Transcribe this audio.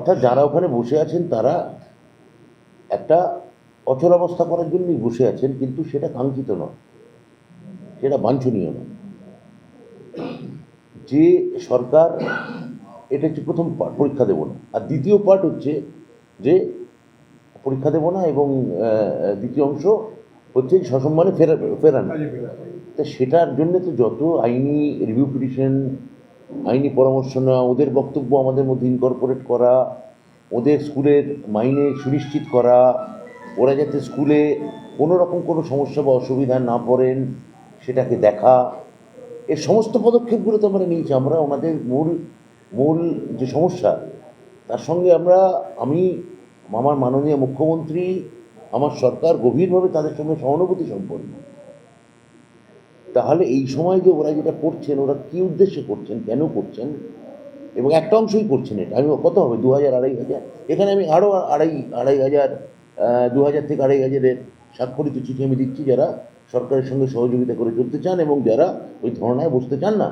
অর্থাৎ যারা ওখানে বসে আছেন তারা একটা অচলাবস্থা করার জন্যই বসে আছেন, কিন্তু সেটা কাঙ্ক্ষিত নয়, সেটা বাঞ্ছনীয় নয়। যে সরকার, এটা হচ্ছে প্রথম পার্ট, পরীক্ষা দেব না। আর দ্বিতীয় পার্ট হচ্ছে যে পরীক্ষা দেব না, এবং দ্বিতীয় অংশ হচ্ছে সসম্মানে ফেরানো। তা সেটার জন্য তো যত আইনি রিভিউ পিটিশন, আইনি পরামর্শ নেওয়া, ওদের বক্তব্য আমাদের মধ্যে ইনকর্পোরেট করা, ওদের স্কুলের মাইনে সুনিশ্চিত করা, ওরা যাতে স্কুলে কোনো রকম কোনো সমস্যা বা অসুবিধা না পড়েন সেটাকে দেখা, এর সমস্ত পদক্ষেপগুলো তো আমরা নিয়েছি। আমরা ওনাদের মূল যে সমস্যা তার সঙ্গে আমি আমার মাননীয় মুখ্যমন্ত্রী, আমার সরকার গভীরভাবে তাদের সঙ্গে সহানুভূতি সম্পন্ন। তাহলে এই সময় যে ওরা যেটা করছেন, ওরা কী উদ্দেশ্যে করছেন, কেন করছেন, এবং একটা অংশই করছেন এটা, আমি কত হবে 2000 2500, এখানে আমি আরও আড়াই হাজার 2000 থেকে 2500-এর স্বাক্ষরিত চিঠি আমি দিচ্ছি, যারা সরকারের সঙ্গে সহযোগিতা করে চলতে চান এবং যারা ওই ধরনায় বসতে চান না।